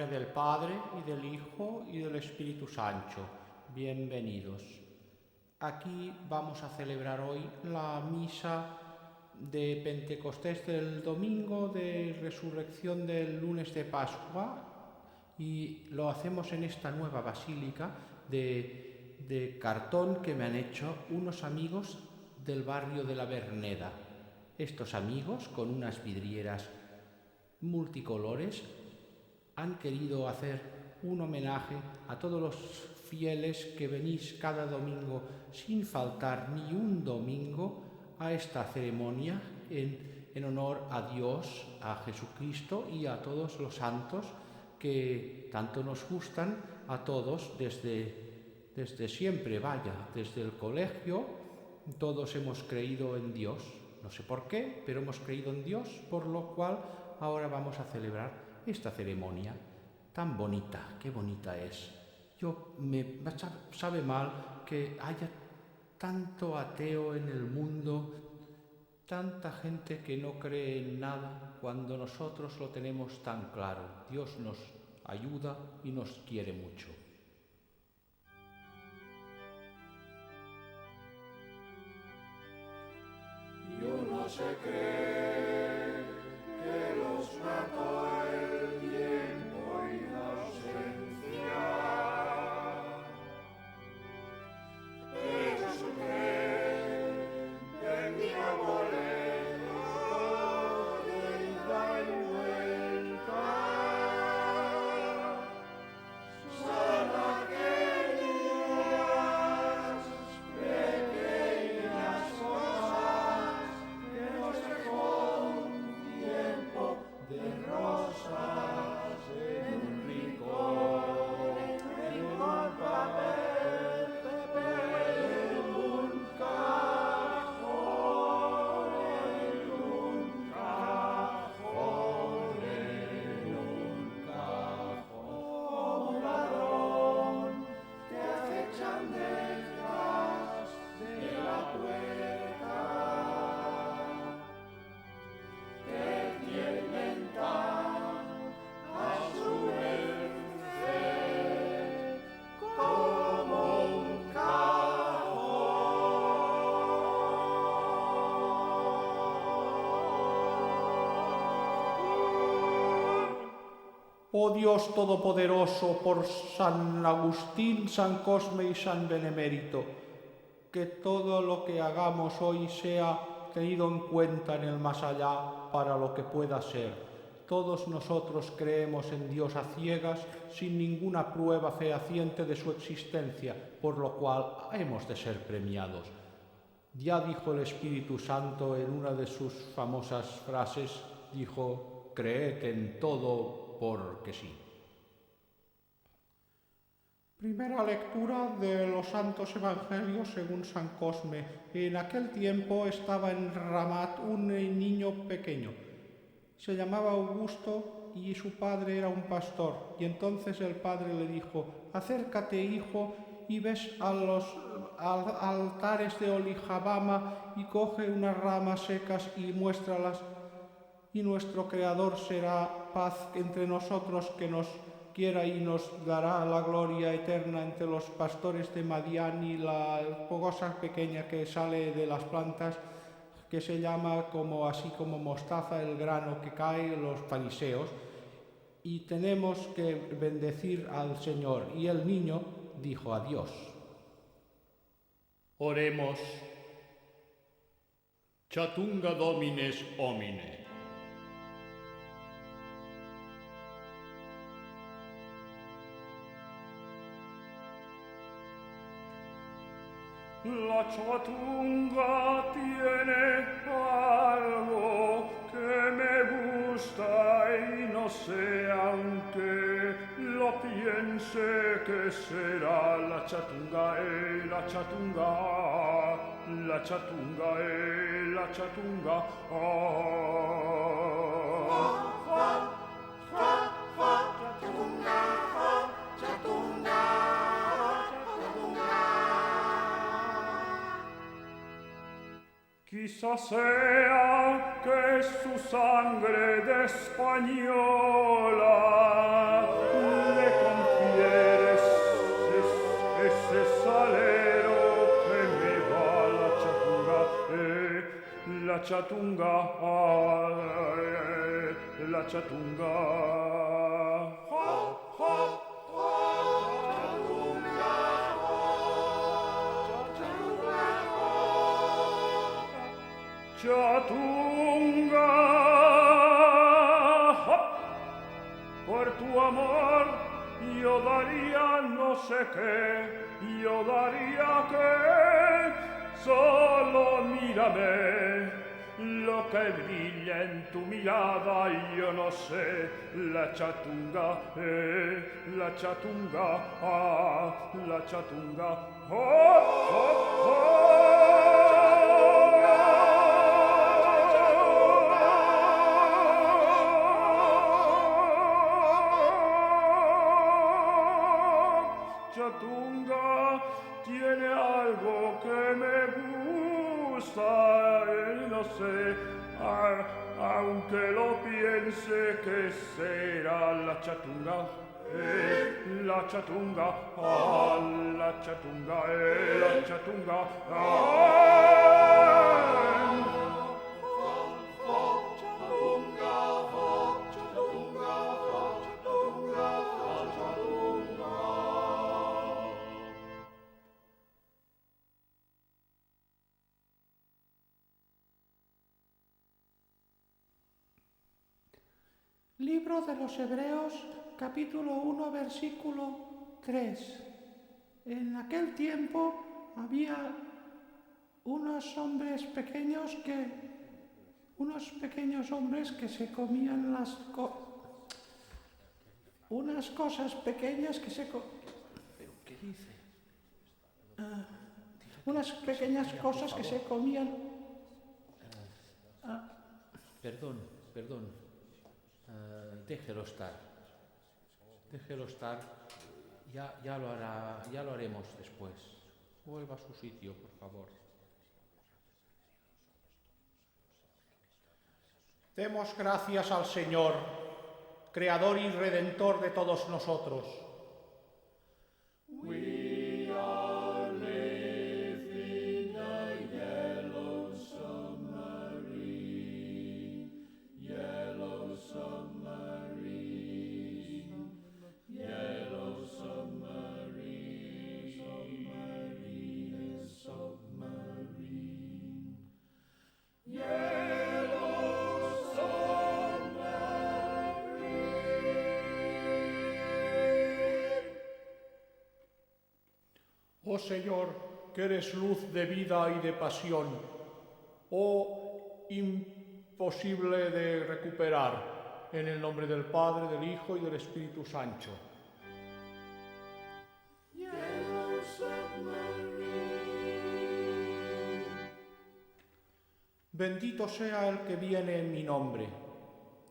del Padre, y del Hijo, y del Espíritu Santo. Bienvenidos. Aquí vamos a celebrar hoy la misa de Pentecostés del domingo, de resurrección del lunes de Pascua, y lo hacemos en esta nueva basílica de cartón que me han hecho unos amigos del barrio de la Verneda. Estos amigos, con unas vidrieras multicolores, han querido hacer un homenaje a todos los fieles que venís cada domingo sin faltar ni un domingo a esta ceremonia en honor a Dios, a Jesucristo y a todos los santos que tanto nos gustan a todos desde siempre, desde el colegio. Todos hemos creído en Dios, no sé por qué, pero hemos creído en Dios, por lo cual ahora vamos a celebrar esta ceremonia tan bonita. Qué bonita es. Me sabe mal que haya tanto ateo en el mundo, tanta gente que no cree en nada, cuando nosotros lo tenemos tan claro. Dios nos ayuda y nos quiere mucho. Y uno se cree que los mató el tiempo y la ausencia. Ellos creen en día boleto de ida y vuelta. Son aquellas pequeñas cosas que nos dejó un tiempo de rosas en un rincón, en un papel, en un cajón, en un cajón, en un cajón. Como un ladrón que acechan detrás de la puerta, que tienen a su merced como un cajón. Oh Dios Todopoderoso, por San Agustín, San Cosme y San Benemérito, que todo lo que hagamos hoy sea tenido en cuenta en el más allá para lo que pueda ser. Todos nosotros creemos en Dios a ciegas, sin ninguna prueba fehaciente de su existencia, por lo cual hemos de ser premiados. Ya dijo el Espíritu Santo en una de sus famosas frases, dijo: creed en todo porque sí. Primera lectura de los Santos Evangelios según San Cosme. En aquel tiempo estaba en Ramat un niño pequeño. Se llamaba Augusto y su padre era un pastor. Y entonces el padre le dijo: acércate, hijo, y ves a los altares de Olijabama y coge unas ramas secas y muéstralas, y nuestro Creador será paz entre nosotros, que nos quiera y nos dará la gloria eterna entre los pastores de Madián y la cosa pequeña que sale de las plantas, que se llama así como mostaza el grano que cae los fariseos, y tenemos que bendecir al Señor. Y el niño dijo a Dios: Oremos. Chatunga Domines homine. La chatunga tiene algo que me gusta y no sé, aunque lo piense, que será la chatunga, la chatunga, la chatunga, la chatunga. Quizá sea que su sangre de española salero que me va la chatunga, la chatunga. Chatunga, por tu amor yo daría no sé qué, yo daría que solo mírame lo que brilla en tu mirada, yo no sé, la chatunga, la chatunga, la chatunga, Chatunga tiene algo que me gusta, no sé, aunque lo piense que será la chatunga, la chatunga, la chatunga, la chatunga. Libro de los Hebreos, capítulo 1, versículo 3. En aquel tiempo había unos pequeños hombres que se comían unas cosas pequeñas que se ¿Pero qué dice? unas pequeñas cosas que se comían. Perdón. Déjelo estar. Ya lo haremos después. Vuelva a su sitio, por favor. Demos gracias al Señor, Creador y Redentor de todos nosotros. We are living a yellow submarine, yellow submarine, yellow submarine, submarine, submarine, yellow submarine. Oh Señor, que eres luz de vida y de pasión, oh imposible de recuperar, en el nombre del Padre, del Hijo y del Espíritu Santo. Yellow submarine. Bendito sea el que viene en mi nombre,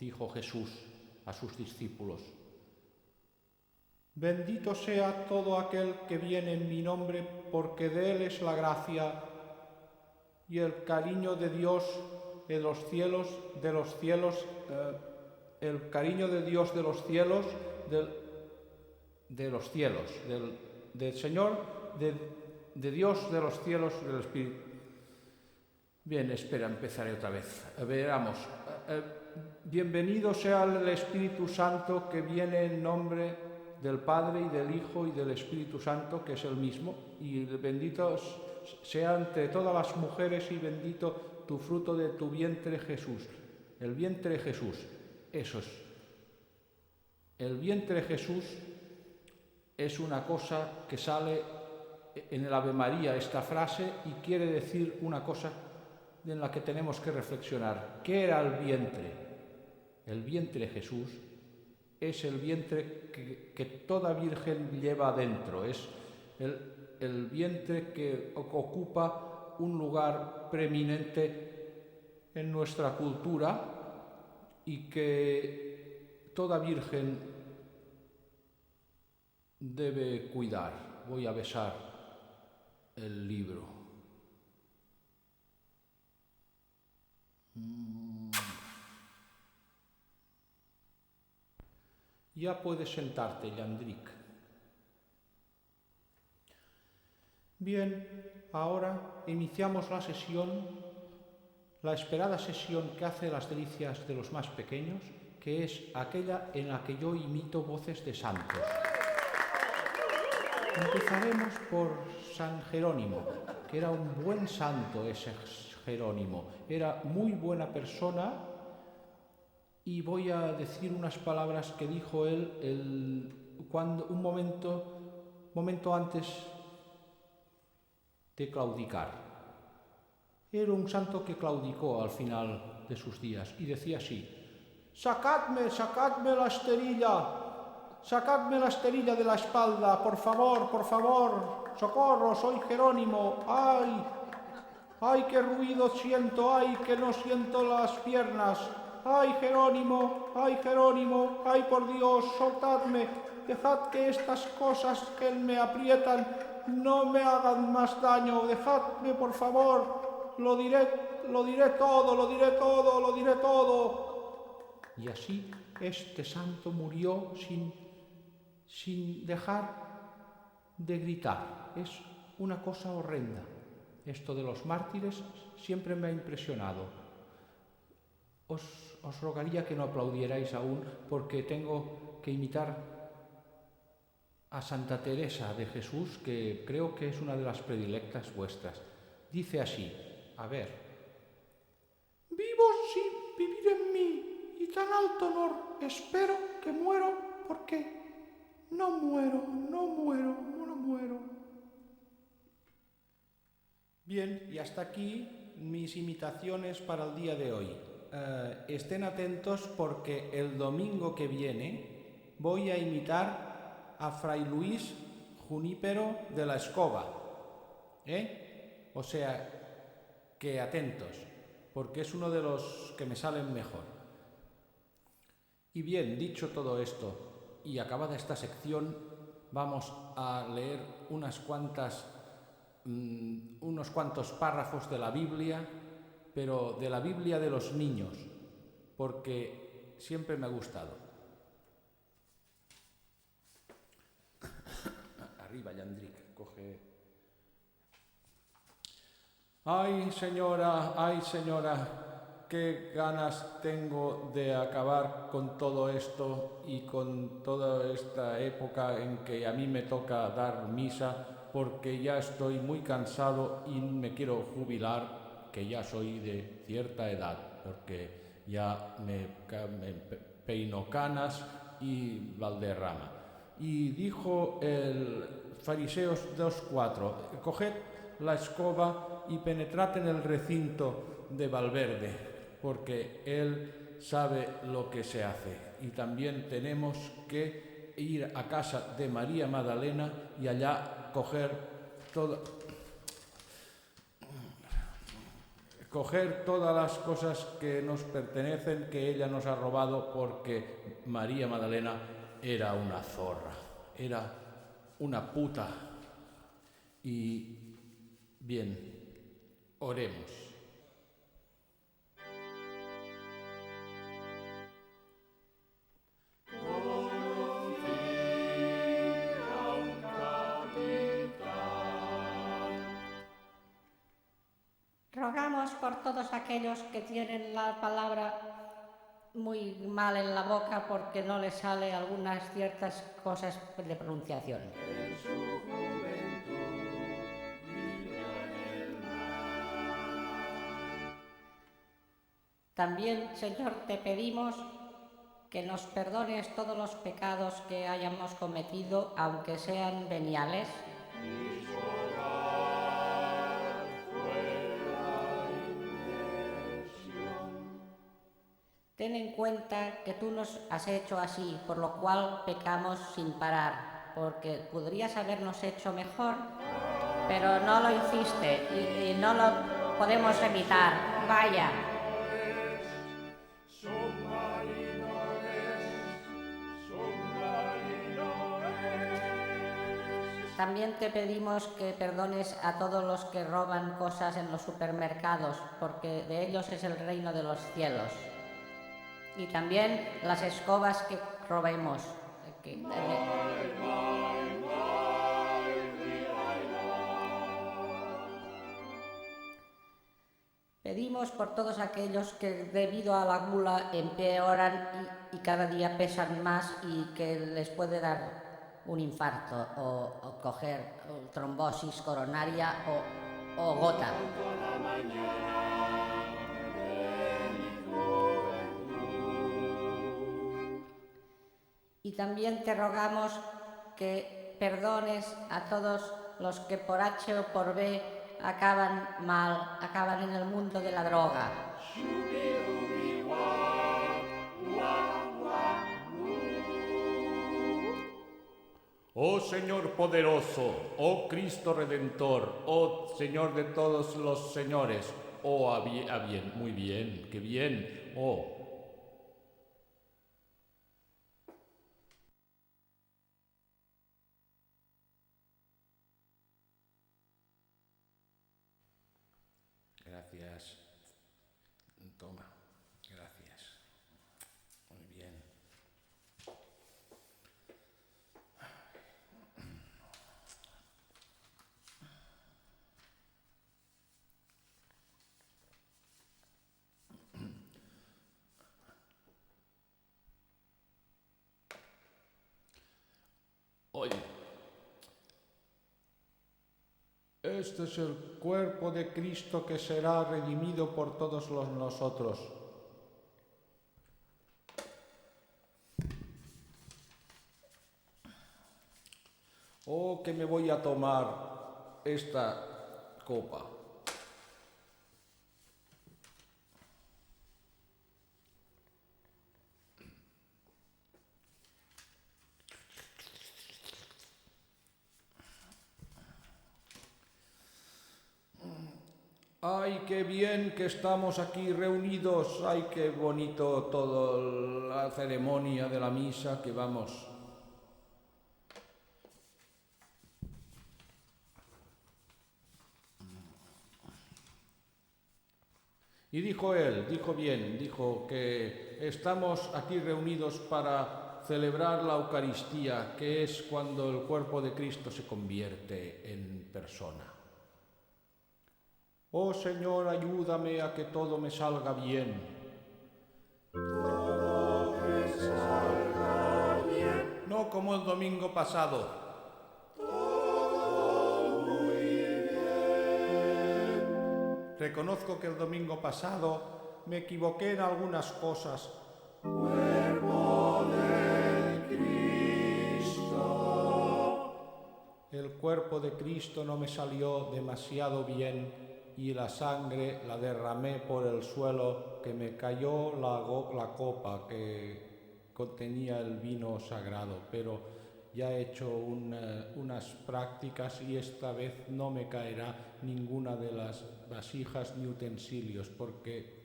dijo Jesús a sus discípulos. Bendito sea todo aquel que viene en mi nombre, porque de él es la gracia y el cariño de Dios de los cielos, el cariño de Dios de los cielos, del Señor, de Dios de los cielos, del Espíritu. Bien, espera, empezaré otra vez. Veamos. Bienvenido sea el Espíritu Santo que viene en nombre del Padre y del Hijo y del Espíritu Santo, que es el mismo, y bendito sea entre todas las mujeres y bendito tu fruto de tu vientre Jesús. El vientre Jesús, eso es. El vientre Jesús es una cosa que sale en el Ave María, esta frase, y quiere decir una cosa en la que tenemos que reflexionar. ¿Qué era el vientre? El vientre Jesús es el vientre que toda virgen lleva dentro, es el vientre que ocupa un lugar preeminente en nuestra cultura y que toda virgen debe cuidar. Voy a besar el libro. Ya puedes sentarte, Yandrik. Bien, ahora iniciamos la sesión, la esperada sesión que hace las delicias de los más pequeños, que es aquella en la que yo imito voces de santos. Empezaremos por San Jerónimo, que era un buen santo ese Jerónimo, era muy buena persona, y voy a decir unas palabras que dijo él un momento antes de claudicar. Era un santo que claudicó al final de sus días y decía así: sacadme la esterilla de la espalda, por favor, socorro, soy Jerónimo, ay, qué ruido siento, ay, que no siento las piernas, ay, Jerónimo, ay, por Dios, soltadme, dejad que estas cosas que me aprietan no me hagan más daño, dejadme, por favor, lo diré todo. Y así este santo murió sin dejar de gritar. Es una cosa horrenda. Esto de los mártires siempre me ha impresionado. Os rogaría que no aplaudierais aún, porque tengo que imitar a Santa Teresa de Jesús, que creo que es una de las predilectas vuestras. Dice así, a ver: vivo sin vivir en mí, y tan alto honor espero que muero, porque no muero. Bien, y hasta aquí mis imitaciones para el día de hoy. Estén atentos, porque el domingo que viene voy a imitar a Fray Luis Junípero de la Escoba. O sea, que atentos, porque es uno de los que me salen mejor. Y bien, dicho todo esto, y acabada esta sección, vamos a leer unos cuantos párrafos de la Biblia, pero de la Biblia de los niños, porque siempre me ha gustado. Arriba, Yandrik, coge. Ay, señora, qué ganas tengo de acabar con todo esto y con toda esta época en que a mí me toca dar misa, porque ya estoy muy cansado y me quiero jubilar, que ya soy de cierta edad, porque ya me peino canas y Valderrama. Y dijo el Fariseos 2:4: coged la escoba y penetrad en el recinto de Valverde, porque él sabe lo que se hace. Y también tenemos que ir a casa de María Magdalena y allá coger todas las cosas que nos pertenecen, que ella nos ha robado, porque María Magdalena era una zorra, era una puta. Y bien, oremos. Rogamos por todos aquellos que tienen la palabra muy mal en la boca, porque no les sale algunas ciertas cosas de pronunciación. También, Señor, te pedimos que nos perdones todos los pecados que hayamos cometido, aunque sean veniales. Ten en cuenta que tú nos has hecho así, por lo cual pecamos sin parar, porque podrías habernos hecho mejor, pero no lo hiciste y no lo podemos evitar. Vaya. También te pedimos que perdones a todos los que roban cosas en los supermercados, porque de ellos es el reino de los cielos. Y también las escobas que robemos. Pedimos por todos aquellos que debido a la gula empeoran y cada día pesan más y que les puede dar un infarto o coger trombosis coronaria o gota. Y también te rogamos que perdones a todos los que por H o por B acaban mal, acaban en el mundo de la droga. Oh Señor poderoso, oh Cristo Redentor, oh Señor de todos los señores, oh bien, muy bien, qué bien, oh. Gracias. Toma, gracias. Muy bien. Oye, este es el cuerpo de Cristo que será redimido por todos nosotros. Oh, que me voy a tomar esta copa. Ay, qué bien que estamos aquí reunidos. Ay, qué bonito toda la ceremonia de la misa que vamos. Y dijo él, dijo que estamos aquí reunidos para celebrar la Eucaristía, que es cuando el cuerpo de Cristo se convierte en persona. Oh Señor, ayúdame a que todo me salga bien. Todo me salga bien. No como el domingo pasado. Todo muy bien. Reconozco que el domingo pasado me equivoqué en algunas cosas. Cuerpo de Cristo. El cuerpo de Cristo no me salió demasiado bien y la sangre la derramé por el suelo, que me cayó la copa que contenía el vino sagrado, pero ya he hecho unas prácticas y esta vez no me caerá ninguna de las vasijas ni utensilios, porque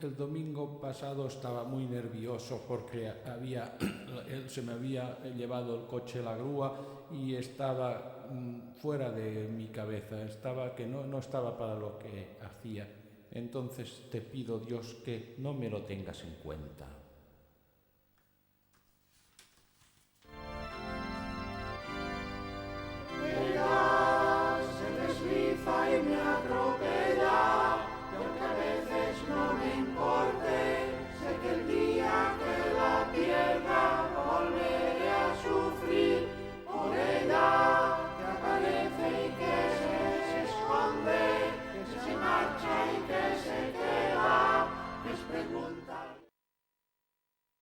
el domingo pasado estaba muy nervioso porque se me había llevado el coche la grúa y estaba fuera de mi cabeza, estaba que no estaba para lo que hacía. Entonces te pido, Dios, que no me lo tengas en cuenta.